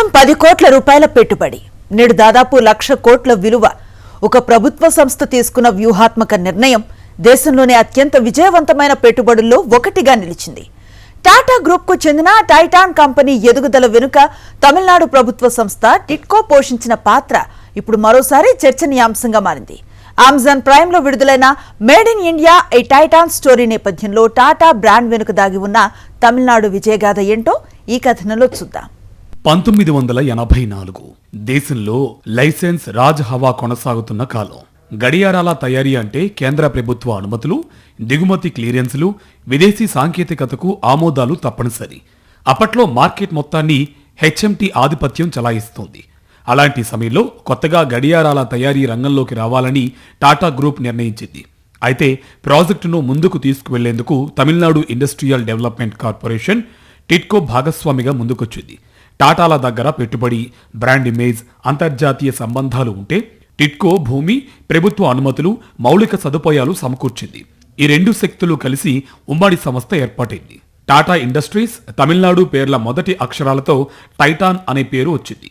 కేవలం 10 కోట్ల రూపాయల పెట్టుబడి నేడు దాదాపు 1,00,000 కోట్ల విలువ. ఒక ప్రభుత్వ సంస్థ తీసుకున్న వ్యూహాత్మక నిర్ణయం దేశంలోనే అత్యంత విజయవంతమైన పెట్టుబడుల్లో ఒకటిగా నిలిచింది. టాటా గ్రూప్ కు చెందిన టైటాన్ కంపెనీ ఎదుగుదల వెనుక తమిళనాడు ప్రభుత్వ సంస్థ టిట్కో పోషించిన పాత్ర ఇప్పుడు మరోసారి చర్చనీయాంశంగా మారింది. అమెజాన్ ప్రైమ్ లో విడుదలైన made in India A Titan story నేపథ్యంలో టాటా బ్రాండ్ వెనుక దాగి ఉన్న తమిళనాడు విజయగాథ ఏంటో ఈ కథనంలో చూద్దాం. 1984 దేశంలో లైసెన్స్ రాజ్ హవా కొనసాగుతున్న కాలం. గడియారాల తయారీ అంటే కేంద్ర ప్రభుత్వ అనుమతులు, దిగుమతి క్లియరెన్సులు, విదేశీ సాంకేతికతకు ఆమోదాలు తప్పనిసరి. అప్పట్లో మార్కెట్ మొత్తాన్ని హెచ్ఎంటీ ఆధిపత్యం చలాయిస్తోంది. అలాంటి సమయంలో కొత్తగా గడియారాల తయారీ రంగంలోకి రావాలని టాటా గ్రూప్ నిర్ణయించింది. అయితే ప్రాజెక్టును ముందుకు తీసుకువెళ్లేందుకు Tamil Nadu industrial development corporation TIDCO భాగస్వామిగా ముందుకొచ్చింది. టాటాల దగ్గర పెట్టుబడి, బ్రాండ్ ఇమేజ్, అంతర్జాతీయ సంబంధాలు ఉంటే టిట్కో భూమి, ప్రభుత్వ అనుమతులు, మౌలిక సదుపాయాలు సమకూర్చింది. ఈ రెండు శక్తులు కలిసి ఉమ్మడి సంస్థ ఏర్పాటైంది. టాటా ఇండస్ట్రీస్ తమిళనాడు పేర్ల మొదటి అక్షరాలతో టైటాన్ అనే పేరు వచ్చింది.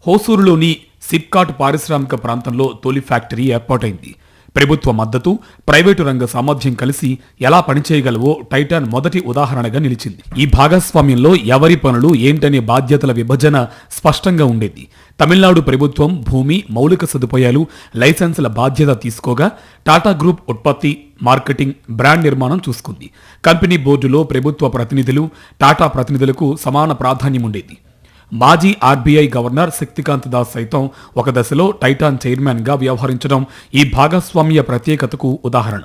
హోసూరులోని సిప్కాట్ పారిశ్రామిక ప్రాంతంలో తొలి ఫ్యాక్టరీ ఏర్పాటైంది. ప్రభుత్వ మద్దతు, ప్రైవేటు రంగ సామర్థ్యం కలిసి ఎలా పనిచేయగలవో టైటాన్ మొదటి ఉదాహరణగా నిలిచింది. ఈ భాగస్వామ్యంలో ఎవరి పనులు ఏంటనే బాధ్యతల విభజన స్పష్టంగా ఉండేది. తమిళనాడు ప్రభుత్వం భూమి, మౌలిక సదుపాయాలు, లైసెన్సుల బాధ్యత తీసుకోగా టాటా గ్రూప్ ఉత్పత్తి, మార్కెటింగ్, బ్రాండ్ నిర్మాణం చూసుకుంది. కంపెనీ బోర్డులో ప్రభుత్వ ప్రతినిధులు, టాటా ప్రతినిధులకు సమాన ప్రాధాన్యం ఉండేది. మాజీ ఆర్బీఐ గవర్నర్ శక్తికాంత్ దాస్ సైతం ఒక దశలో టైటాన్ చైర్మన్ గా వ్యవహరించడం ఈ భాగస్వామ్య ప్రత్యేకతకు ఉదాహరణ.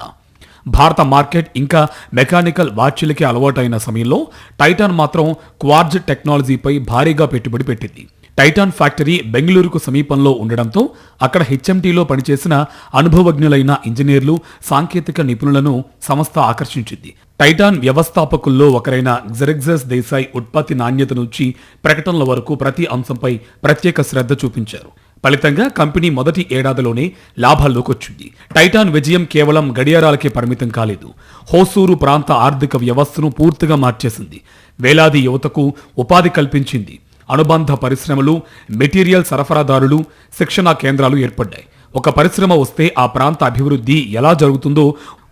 భారత మార్కెట్ ఇంకా మెకానికల్ వాచ్లకి అలవాటైన సమయంలో టైటాన్ మాత్రం క్వార్జ్ టెక్నాలజీపై భారీగా పెట్టుబడి పెట్టింది. టైటాన్ ఫ్యాక్టరీ బెంగళూరుకు సమీపంలో ఉండడంతో అక్కడ హెచ్ఎంటీలో పనిచేసిన అనుభవజ్ఞులైన ఇంజనీర్లు, సాంకేతిక నిపుణులను సంస్థ ఆకర్షించింది. టైటాన్ వ్యవస్థాపకుల్లో ఒకరైన జెరెగ్జస్ దేశాయ్ ఉత్పత్తి నాణ్యత నుంచి ప్రకటనల వరకు ప్రతి అంశంపై ప్రత్యేక శ్రద్ధ చూపించారు. ఫలితంగా కంపెనీ మొదటి ఏడాదిలోనే లాభాల్లోకి వచ్చింది. టైటాన్ విజయం కేవలం గడియారాలకే పరిమితం కాలేదు. హోసూరు ప్రాంత ఆర్థిక వ్యవస్థను పూర్తిగా మార్చేసింది. వేలాది యువతకు ఉపాధి కల్పించింది. అనుబంధ పరిశ్రమలు, మెటీరియల్ సరఫరాదారులు, శిక్షణా కేంద్రాలు ఏర్పడ్డాయి. ఒక పరిశ్రమ వస్తే ఆ ప్రాంత అభివృద్ధి ఎలా జరుగుతుందో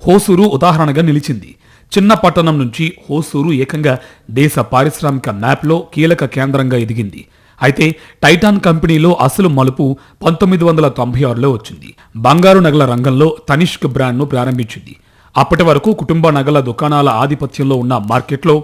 హోసూరు ఉదాహరణగా నిలిచింది. చిన్న పట్టణం నుంచి హోసూరు ఏకంగా దేశ పారిశ్రామిక మ్యాప్లో కీలక కేంద్రంగా ఎదిగింది. అయితే టైటాన్ కంపెనీలో అసలు మలుపు 1996లో వచ్చింది. బంగారు నగల రంగంలో తనిష్క్ బ్రాండ్ను ప్రారంభించింది. అప్పటి వరకు కుటుంబ నగల దుకాణాల ఆధిపత్యంలో ఉన్న మార్కెట్లో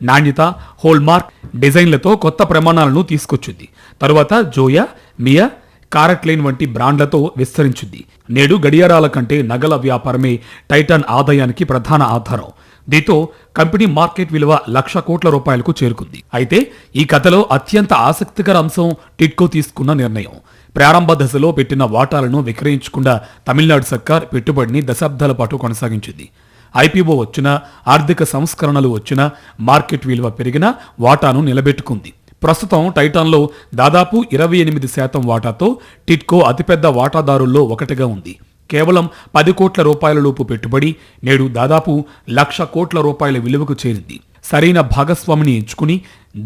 నాణ్యత, హోల్మార్క్ డిజైన్లతో కొత్త ప్రమాణాలను తీసుకొచ్చింది. తరువాత జోయా, మియా, కారట్లైన్ వంటి బ్రాండ్లతో విస్తరించింది. నేడు గడియారాల కంటే నగల వ్యాపారమే టైటాన్ ఆదాయానికి ప్రధాన ఆధారం. దీంతో కంపెనీ మార్కెట్ విలువ 1,00,000 కోట్ల రూపాయలకు చేరుకుంది. అయితే ఈ కథలో అత్యంత ఆసక్తికర అంశం టిట్కో తీసుకున్న నిర్ణయం. ప్రారంభ దశలో పెట్టిన వాటాలను విక్రయించకుండా తమిళనాడు సర్కార్ పెట్టుబడిని దశాబ్దాల పాటు కొనసాగించింది. ఐపీఓ వచ్చినా, ఆర్థిక సంస్కరణలు వచ్చినా, మార్కెట్ విలువ పెరిగినా వాటాను నిలబెట్టుకుంది. ప్రస్తుతం టైటాన్లో దాదాపు 28% వాటాతో టిట్కో అతిపెద్ద వాటాదారుల్లో ఒకటిగా ఉంది. కేవలం 10 కోట్ల రూపాయల లోపు పెట్టుబడి నేడు దాదాపు 1,00,000 కోట్ల రూపాయల విలువకు చేరింది. సరైన భాగస్వామిని ఎంచుకుని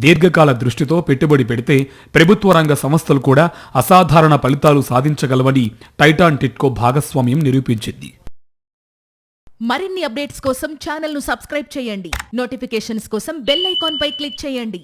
దీర్ఘకాల దృష్టితో పెట్టుబడి పెడితే ప్రభుత్వ రంగ సంస్థలు కూడా అసాధారణ ఫలితాలు సాధించగలవని టైటాన్ టిట్కో భాగస్వామ్యం నిరూపించింది. మరిన్ని అప్డేట్స్ కోసం ఛానల్ ను సబ్స్క్రైబ్ చేయండి. నోటిఫికేషన్స్ కోసం బెల్ ఐకాన్ పై క్లిక్ చేయండి.